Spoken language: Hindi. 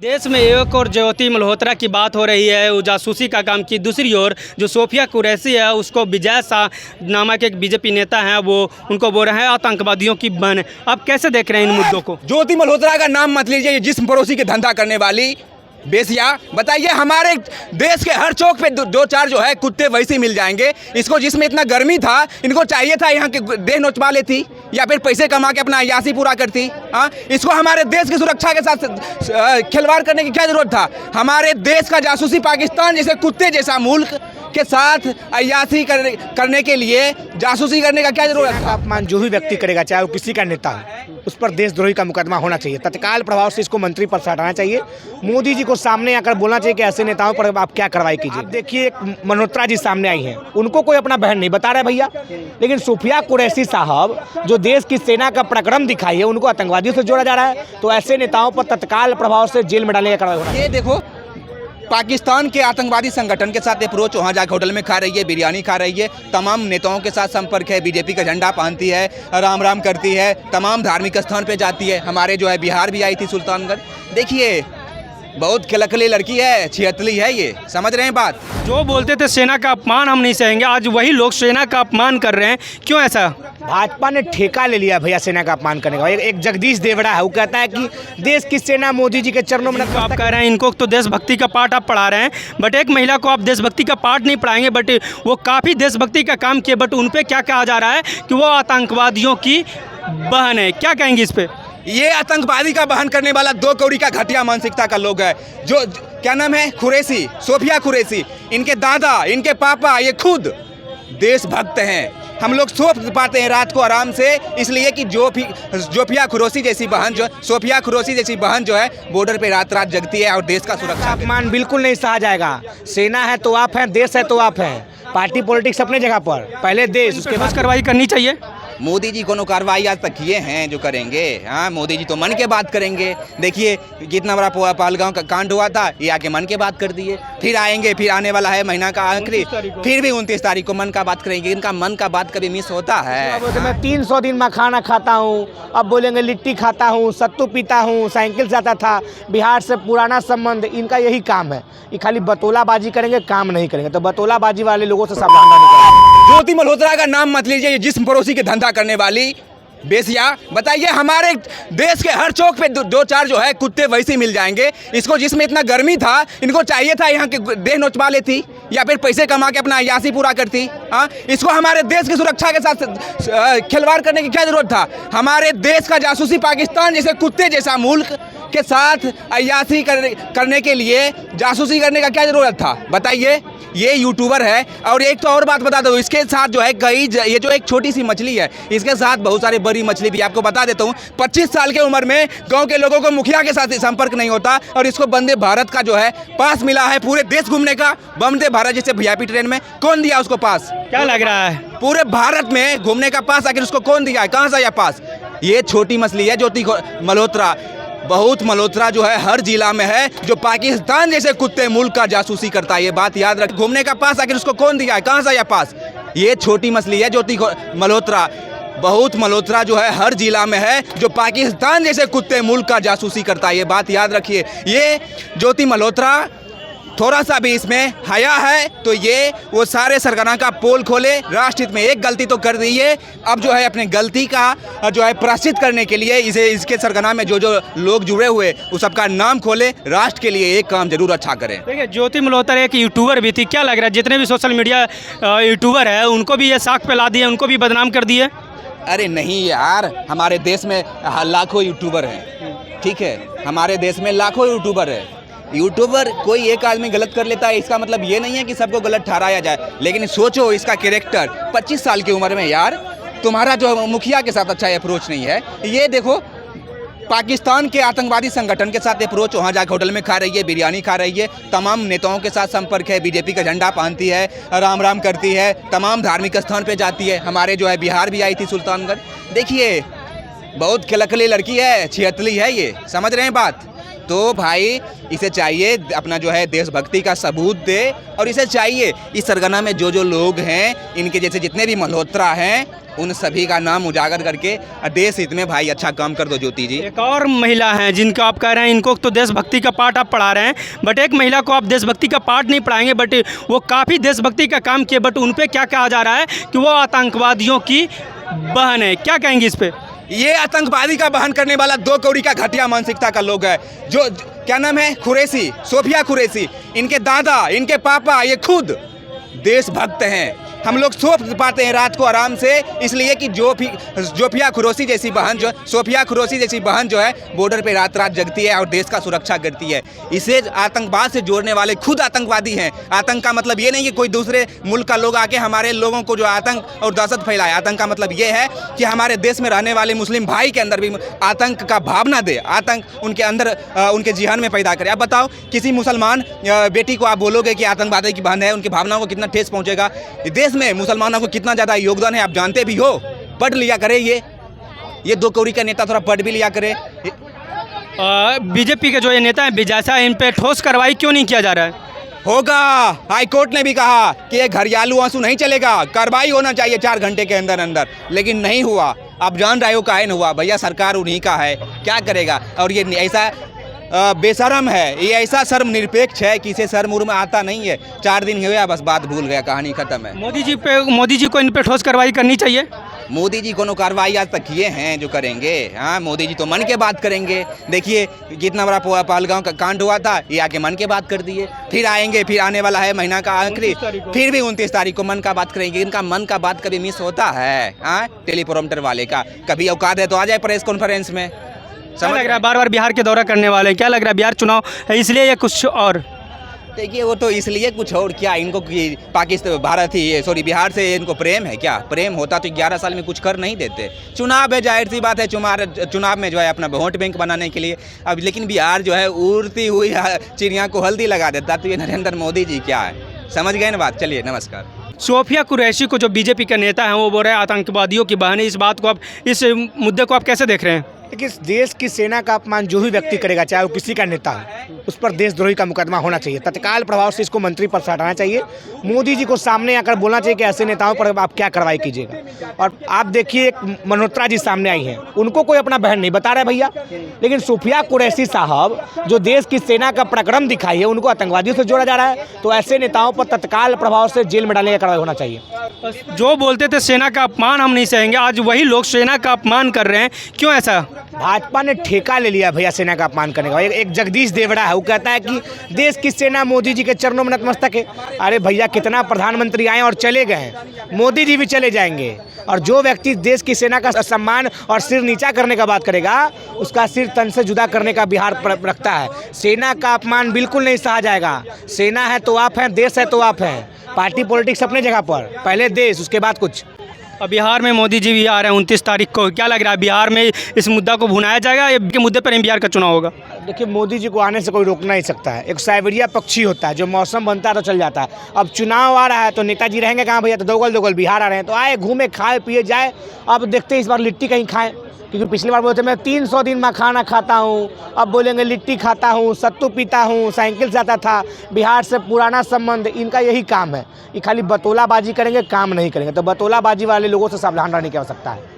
देश में एक और ज्योति मल्होत्रा की बात हो रही है, वो जासूसी का काम की। दूसरी ओर जो सोफिया कुरैशी है, उसको विजय शाह नामक एक बीजेपी नेता हैं, वो उनको बोल रहे हैं आतंकवादियों की बहन। अब कैसे देख रहे हैं इन मुद्दों को? ज्योति मल्होत्रा का नाम मत लीजिए, जिस्म पड़ोसी के धंधा करने वाली बेसिया। बताइए, हमारे देश के हर चौक पे दो चार जो है कुत्ते वैसे मिल जाएंगे। इसको जिसमें इतना गर्मी था, इनको चाहिए था यहाँ के देह नोचवा लेती या फिर पैसे कमा के अपना अय्यासी पूरा करती। हाँ, इसको हमारे देश की सुरक्षा के साथ खिलवाड़ करने की क्या जरूरत था? हमारे देश का जासूसी पाकिस्तान जैसे कुत्ते जैसा मुल्क के साथ अय्यासी करने के लिए जासूसी करने का क्या जरूरत था? अपमान जो भी व्यक्ति करेगा, चाहे वो किसी का नेता हो, उस पर देशद्रोही का मुकदमा होना चाहिए। तत्काल प्रभाव से इसको मंत्री पद से हटाना चाहिए। मोदी जी को सामने आकर बोलना चाहिए कि ऐसे नेताओं पर आप क्या कार्रवाई कीजिए। आप देखिए, एक मल्होत्रा जी सामने आई हैं, उनको कोई अपना बहन नहीं बता रहा है भैया, लेकिन सोफिया कुरैशी साहब जो देश की सेना का पराक्रम दिखाई है, उनको आतंकवादियों से जोड़ा जा रहा है। तो ऐसे नेताओं पर तत्काल प्रभाव से जेल में डालने का कार्रवाई होना। ये देखो, पाकिस्तान के आतंकवादी संगठन के साथ अप्रोच, वहाँ जाकर होटल में खा रही है, बिरयानी खा रही है, तमाम नेताओं के साथ संपर्क है, बीजेपी का झंडा पहनती है, राम राम करती है, तमाम धार्मिक स्थान पे जाती है। हमारे जो है बिहार भी आई थी सुल्तानगंज। देखिए, बहुत खिलखली लड़की है, छिहत्तली है ये, समझ रहे हैं बात? जो बोलते थे सेना का अपमान हम नहीं सहेंगे, आज वही लोग सेना का अपमान कर रहे हैं। क्यों ऐसा? भाजपा ने ठेका ले लिया भैया सेना का अपमान करने का। एक जगदीश देवड़ा है, वो कहता है कि देश की सेना मोदी जी के चरणों में। तो आप कह रहे हैं इनको तो देशभक्ति का पाठ आप पढ़ा रहे हैं, बट एक महिला को आप देशभक्ति का पाठ नहीं पढ़ाएंगे, बट वो काफ़ी देशभक्ति का काम किए, बट उन पर क्या कहा जा रहा है कि वो आतंकवादियों की बहन है। क्या कहेंगे इस पर? ये आतंकवादी का बहन करने वाला दो कौड़ी का घटिया मानसिकता का लोग है। जो क्या नाम है, कुरैशी, सोफिया कुरैशी, इनके दादा, इनके पापा, ये खुद देशभक्त हैं। हम लोग सो पाते हैं रात को आराम से, इसलिए कि सोफिया कुरैशी जैसी बहन जो है बॉर्डर पे रात रात जगती है और देश का सुरक्षा। अपमान बिल्कुल नहीं सहा जाएगा। सेना है तो आप हैं, देश है तो आप हैं। पार्टी पॉलिटिक्स अपने जगह पर, पहले देश, उसके बाद कार्रवाई करनी चाहिए। मोदी जी कोनो कार्रवाई आज तक किए हैं जो करेंगे? हाँ, मोदी जी तो मन के बात करेंगे। देखिए कितना बड़ा पहलगांव का कांड हुआ था, ये आके मन के बात कर दिए। फिर आएंगे, फिर आने वाला है महीना का आखिरी, फिर भी 29 तारीख को मन का बात करेंगे। इनका मन का बात कभी मिस होता है? मैं 300 दिन मखाना खाता हूँ, अब बोलेंगे लिट्टी खाता हूँ, सत्तू पीता हूँ, साइकिल से आता था, बिहार से पुराना संबंध। इनका यही काम है, ये खाली बतौलाबाजी करेंगे, काम नहीं करेंगे। तो बतौलाबाजी वाले लोगों से सावधान रहना चाहिए। ज्योति मल्होत्रा का नाम मत लीजिए, जिस्म पड़ोसी के धंधा करने वाली बेसिया। बताइए, हमारे देश के हर चौक पे दो चार जो है कुत्ते वैसे मिल जाएंगे। इसको जिसमें इतना गर्मी था, इनको चाहिए था यहाँ के देह नोचवा लेती या फिर पैसे कमा के अपना अय्यासी पूरा करती। हाँ, इसको हमारे देश की सुरक्षा के साथ खिलवाड़ करने की क्या जरूरत था? हमारे देश का जासूसी पाकिस्तान जैसे कुत्ते जैसा मुल्क के साथ अय्यासी करने के लिए जासूसी करने का क्या जरूरत था? बताइए। ये यूट्यूबर है। और एक तो और बात बता दो, इसके साथ जो है ये जो एक छोटी सी मछली है, इसके साथ बहुत सारी बड़ी मछली भी। आपको बता देता हूँ, 25 साल की उम्र में गांव के लोगों को मुखिया के साथ संपर्क नहीं होता, और इसको वंदे भारत का जो है पास मिला है पूरे देश घूमने का। वंदे भारत जैसे वीआईपी ट्रेन में कौन दिया उसको पास? क्या लग रहा है? पूरे भारत में घूमने का पास आखिर उसको कौन दिया है? कहाँ से आया पास? ये छोटी मछली है ज्योति मल्होत्रा। बहुत मल्होत्रा जो है हर जिला में है, जो पाकिस्तान जैसे कुत्ते मुल्क का जासूसी करता है। ये बात याद रख। घूमने का पास आखिर उसको कौन दिया है? कहाँ से आया पास? ये छोटी मछली है ज्योति मल्होत्रा। बहुत मल्होत्रा जो है हर जिला में है, जो पाकिस्तान जैसे कुत्ते मुल्क का जासूसी करता है। ये बात याद रखिए। ये ज्योति मल्होत्रा थोड़ा सा भी इसमें हया है तो ये वो सारे सरगना का पोल खोले। राष्ट्रहित में एक गलती तो कर दी है, अब जो है अपने गलती का जो है प्रायश्चित करने के लिए इसके सरगना में जो लोग जुड़े हुए उस सबका नाम खोले। राष्ट्र के लिए एक काम जरूर अच्छा करें। देखिए, ज्योति मल्होत्रा एक यूट्यूबर भी थी। क्या लग रहा है जितने भी सोशल मीडिया यूट्यूबर है उनको भी ये साख पे ला दिए, उनको भी बदनाम कर दिए? अरे नहीं यार, हमारे देश में लाखों यूट्यूबर हैं, ठीक है? हमारे देश में लाखों यूट्यूबर है। यूट्यूबर कोई एक आदमी गलत कर लेता है, इसका मतलब ये नहीं है कि सबको गलत ठहराया जाए। लेकिन सोचो, इसका कैरेक्टर 25 साल की उम्र में, यार तुम्हारा जो मुखिया के साथ अच्छा अप्रोच नहीं है। ये देखो, पाकिस्तान के आतंकवादी संगठन के साथ अप्रोच, वहाँ जाकर होटल में खा रही है, बिरयानी खा रही है, तमाम नेताओं के साथ संपर्क है, बीजेपी का झंडा पहनती है, राम राम करती है, तमाम धार्मिक स्थान पे जाती है। हमारे जो है बिहार भी आई थी सुल्तानगंज। देखिए, बहुत खिलखली लड़की है, छिहत्तली है ये, समझ रहे हैं बात? तो भाई इसे चाहिए अपना जो है देशभक्ति का सबूत दे, और इसे चाहिए इस सरगना में जो लोग हैं, इनके जैसे जितने भी मल्होत्रा हैं, उन सभी का नाम उजागर करके देश हित में भाई अच्छा काम कर दो। ज्योति जी, एक और महिला हैं जिनको आप कह रहे हैं इनको तो देशभक्ति का पाठ आप पढ़ा रहे हैं, बट एक महिला को आप देशभक्ति का पाठ नहीं पढ़ाएंगे, बट वो काफ़ी देशभक्ति का काम किए, बट उन पे क्या कहा जा रहा है कि वो आतंकवादियों की बहन है। क्या कहेंगे इस पर? ये आतंकवादी का बहन करने वाला 2 कौड़ी का घटिया मानसिकता का लोग है। जो क्या नाम है, कुरैशी, सोफिया कुरैशी, इनके दादा, इनके पापा, ये खुद देशभक्त हैं। हम लोग सो पाते हैं रात को आराम से, इसलिए कि सोफिया कुरैशी जैसी बहन सोफिया कुरैशी जैसी बहन जो है बॉर्डर पे रात रात जगती है और देश का सुरक्षा करती है। इसे आतंकवाद से जोड़ने वाले खुद आतंकवादी हैं। आतंक का मतलब ये नहीं कि कोई दूसरे मुल्क का लोग आके हमारे लोगों को जो आतंक और दहशत फैलाए। आतंक का मतलब ये है कि हमारे देश में रहने वाले मुस्लिम भाई के अंदर भी आतंक का भावना दे, आतंक उनके अंदर उनके जिहान में पैदा करे। अब बताओ, किसी मुसलमान बेटी को आप बोलोगे कि आतंकवादी की बहन है, उनकी भावनाओं को कितना ठेस पहुँचेगा। देश में मुसलमानों को कितना ज़्यादा योगदान है आप जानते भी हो। पढ़ लिया करे, ये 2 कौड़ी का नेता थोड़ा पढ़ भी लिया करे। बीजेपी के जो ये नेता हैं विजयसा, इन पे ठोस कार्रवाई क्यों नहीं किया जा रहा है? होगा, हाई कोर्ट ने भी कहा कि ये घरियालू आंसू नहीं चलेगा, कार्रवाई होना चाहिए 4 घंटे के अंदर अंदर, लेकिन नहीं हुआ। आप जान रहे हो काहे नहीं हुआ भैया, सरकार उन्हीं का है, क्या करेगा। और ये ऐसा बेशरम है, ये ऐसा शर्म निरपेक्ष है कि इसे शर्म उर्म आता नहीं है। 4 दिन हुआ, बस बात भूल गया, कहानी खत्म है। मोदी जी को इन पे ठोस कार्रवाई करनी चाहिए। मोदी जी कोनो कार्रवाई आज तक किए हैं जो करेंगे? हाँ, मोदी जी तो मन के बात करेंगे। देखिए कितना बड़ा पहलगांव का कांड हुआ था, ये आके मन के बात कर दिए। फिर आएंगे, फिर आने वाला है महीना का आखिरी, फिर भी 29 तारीख को मन का बात करेंगे। इनका मन का बात कभी मिस होता है? हाँ, टेलीप्रोम्प्टर वाले का कभी औकात है तो आ जाए प्रेस कॉन्फ्रेंस में। क्या लग रहा है, बार बार बिहार के दौरा करने वाले हैं, क्या लग रहा है बिहार चुनाव है इसलिए या कुछ और? देखिए वो तो इसलिए कुछ और क्या, इनको कि पाकिस्तान बिहार से इनको प्रेम है क्या? प्रेम होता तो 11 साल में कुछ कर नहीं देते। चुनाव है, जाहिर सी बात है, चुनाव में जो है अपना वोट बैंक बनाने के लिए। अब लेकिन बिहार जो है उड़ती हुई चिड़िया को हल्दी लगा देता, तो ये नरेंद्र मोदी जी क्या है, समझ गए ना बात। चलिए, नमस्कार। सोफिया कुरैशी को जो बीजेपी का नेता है वो बोल रहे हैं आतंकवादियों की बहन है। इस बात को आप, इस मुद्दे को आप कैसे देख रहे हैं? देखिए, देश की सेना का अपमान जो भी व्यक्ति करेगा, चाहे वो किसी का नेता हो, उस पर देशद्रोही का मुकदमा होना चाहिए। तत्काल प्रभाव से इसको मंत्री पद से हटाना चाहिए। मोदी जी को सामने आकर बोलना चाहिए कि ऐसे नेताओं पर आप क्या कार्रवाई कीजिएगा। और आप देखिए, एक मल्होत्रा जी सामने आई हैं, उनको कोई अपना बहन नहीं बता रहा है भैया, लेकिन सोफिया कुरैशी साहब जो देश की सेना का पराक्रम दिखाई है, उनको आतंकवादियों से जोड़ा जा रहा है। तो ऐसे नेताओं पर तत्काल प्रभाव से जेल में डालने का कार्रवाई होना चाहिए। जो बोलते थे सेना का अपमान हम नहीं सहेंगे, आज वही लोग सेना का अपमान कर रहे हैं, क्यों ऐसा? भाजपा ने ठेका ले लिया भैया सेना का अपमान करने का। एक जगदीश देवड़ा है, वो कहता है कि देश की सेना मोदी जी के चरणों में नतमस्तक है। अरे भैया, कितना प्रधानमंत्री आए और चले गए हैं, मोदी जी भी चले जाएंगे। और जो व्यक्ति देश की सेना का सम्मान और सिर नीचा करने का बात करेगा, उसका सिर तन से जुदा करने का बिहार रखता है। सेना का अपमान बिल्कुल नहीं सहा जाएगा। सेना है तो आप हैं, देश है तो आप हैं। पार्टी पॉलिटिक्स अपने जगह पर, पहले देश, उसके बाद कुछ। अब बिहार में मोदी जी भी आ रहे हैं 29 तारीख को, क्या लग रहा है बिहार में इस मुद्दा को भुनाया जाएगा या के मुद्दे पर ही बिहार का चुनाव होगा? देखिए, मोदी जी को आने से कोई रोकना नहीं सकता है। एक साइबेरिया पक्षी होता है, जो मौसम बनता है तो चल जाता है। अब चुनाव आ रहा है तो नेताजी रहेंगे कहाँ भैया? तो दोगल बिहार आ रहे हैं, तो आए, घूमे, खाए पिए जाए। अब देखते हैं इस बार लिट्टी कहीं खाएं, क्योंकि पिछली बार बोलते मैं 300 दिन में खाना खाता हूँ, अब बोलेंगे लिट्टी खाता हूँ, सत्तू पीता हूँ, साइकिल से आता था। बिहार से पुराना संबंध, इनका यही काम है। ये खाली बतौलाबाजी करेंगे, काम नहीं करेंगे। तो बतौलाबाजी वाले लोगों से सावधान रहने की आवश्यकता है।